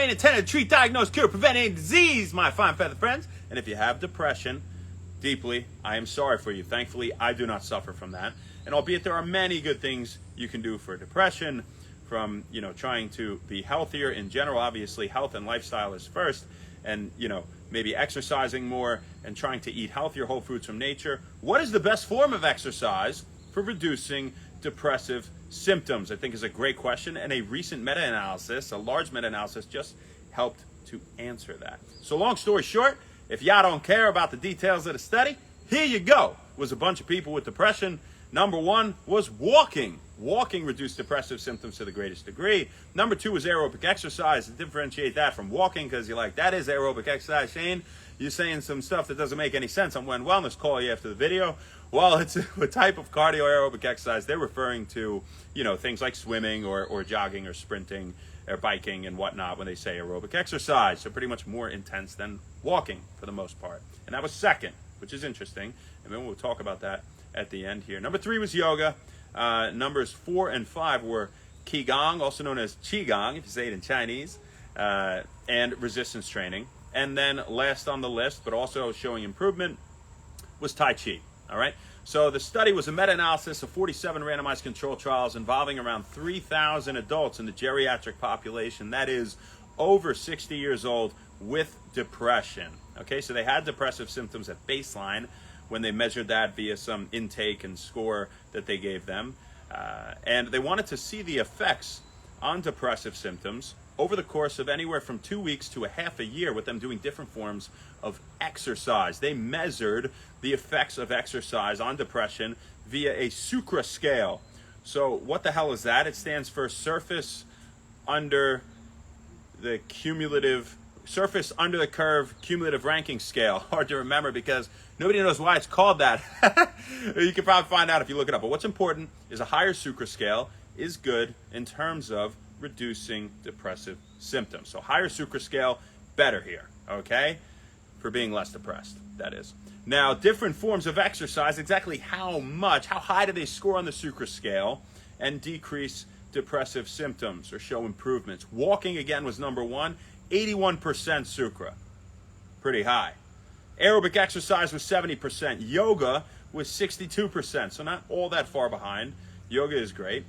ain't intended to treat, diagnose, cure, prevent any disease, my fine feather friends. And if you have depression, deeply, I am sorry for you. Thankfully, I do not suffer from that. And albeit there are many good things you can do for depression, from, trying to be healthier in general. Obviously, health and lifestyle is first. And, maybe exercising more and trying to eat healthier whole foods from nature. What is the best form of exercise for reducing depressive symptoms? I think is a great question. And a recent meta-analysis, a large meta-analysis, just helped to answer that. So long story short, if y'all don't care about the details of the study, here you go. It was a bunch of people with depression. Number one was walking. Walking reduced depressive symptoms to the greatest degree. Number two was aerobic exercise. To differentiate that from walking, because you're like, that is aerobic exercise, Shane. You're saying some stuff that doesn't make any sense. I'm going wellness call you after the video. Well, it's a type of cardio aerobic exercise. They're referring to, things like swimming or jogging or sprinting or biking and whatnot when they say aerobic exercise. So pretty much more intense than walking for the most part. And that was second, which is interesting. And then we'll talk about that at the end here. Number three was yoga. Numbers 4 and 5 were Qigong, also known as Qigong, if you say it in Chinese, and resistance training. And then last on the list, but also showing improvement, was Tai Chi. All right. So the study was a meta-analysis of 47 randomized control trials involving around 3,000 adults in the geriatric population. That is over 60 years old with depression. Okay. So they had depressive symptoms at baseline when they measured that via some intake and score that they gave them. And they wanted to see the effects on depressive symptoms over the course of anywhere from 2 weeks to a half a year with them doing different forms of exercise. They measured the effects of exercise on depression via a Sukra scale. So what the hell is that? It stands for surface under the curve cumulative ranking scale. Hard to remember because nobody knows why it's called that. You can probably find out if you look it up. But what's important is a higher Sukra scale is good in terms of reducing depressive symptoms. So higher Sukra scale, better here, okay? For being less depressed, that is. Now, different forms of exercise, exactly how high do they score on the Sukra scale and decrease depressive symptoms or show improvements? Walking, again, was number one. 81% Sukra, pretty high. Aerobic exercise was 70%. Yoga was 62%, so not all that far behind. Yoga is great.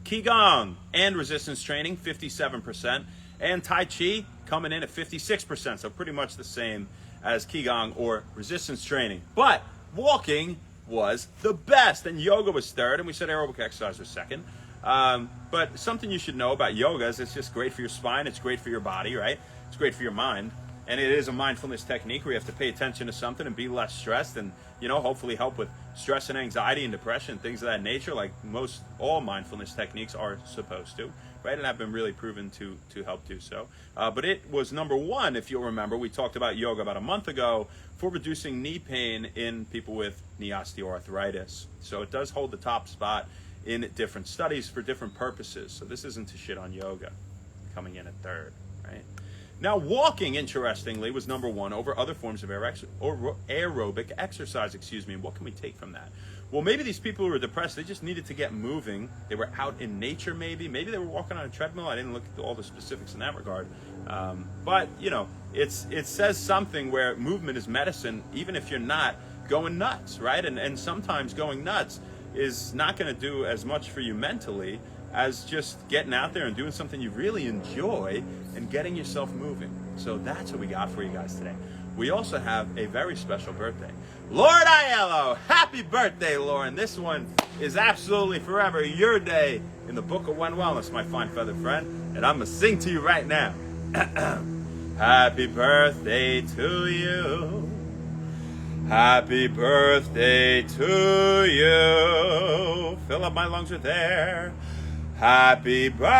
Qigong and resistance training, 57%. And Tai Chi coming in at 56%, so pretty much the same as Qigong or resistance training. But walking was the best, and yoga was third, and we said aerobic exercise was second. But something you should know about yoga is it's just great for your spine, it's great for your body, right? It's great for your mind. And it is a mindfulness technique where you have to pay attention to something and be less stressed and, hopefully help with stress and anxiety and depression, things of that nature, like all mindfulness techniques are supposed to, right? And have been really proven to help do so. But it was number one, if you'll remember, we talked about yoga about a month ago for reducing knee pain in people with knee osteoarthritis. So it does hold the top spot in different studies for different purposes. So this isn't to shit on yoga, coming in at third, right? Now, walking, interestingly, was number one over other forms of aerobic exercise, And what can we take from that? Well, maybe these people who were depressed, they just needed to get moving. They were out in nature, maybe. Maybe they were walking on a treadmill. I didn't look at all the specifics in that regard. But, it says something where movement is medicine, even if you're not going nuts, right? And sometimes going nuts is not going to do as much for you mentally as just getting out there and doing something you really enjoy and getting yourself moving. So that's what we got for you guys today. We also have a very special birthday. Lauren Aiello, happy birthday, Lauren. This one is absolutely forever your day in the book of One Wellness, my fine feathered friend. And I'm going to sing to you right now. Happy birthday to you. Happy birthday to you. Fill up my lungs with air. Happy birthday,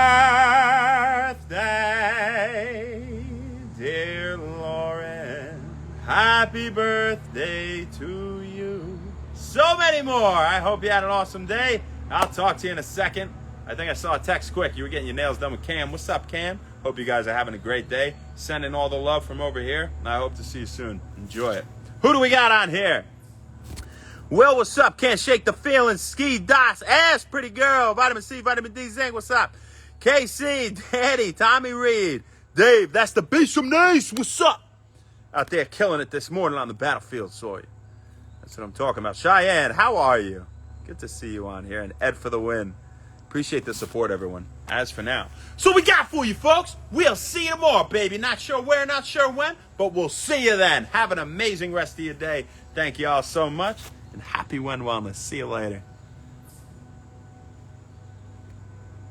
dear Lauren. Happy birthday to you. So many more. I hope you had an awesome day. I'll talk to you in a second. I think I saw a text quick. You were getting your nails done with Cam. What's up, Cam? Hope you guys are having a great day. Sending all the love from over here. And I hope to see you soon. Enjoy it. Who do we got on here? Will, what's up? Can't shake the feeling. Ski Dots, ass, pretty girl. Vitamin C, vitamin D, zinc, what's up? KC, Daddy, Tommy Reed, Dave, that's the beast from Nice. What's up? Out there killing it this morning on the battlefield, Sawyer. That's what I'm talking about. Cheyenne, how are you? Good to see you on here. And Ed for the win. Appreciate the support, everyone. As for now. So we got for you, folks. We'll see you tomorrow, baby. Not sure where, not sure when, but we'll see you then. Have an amazing rest of your day. Thank you all so much. And happy Win Wellness. See you later.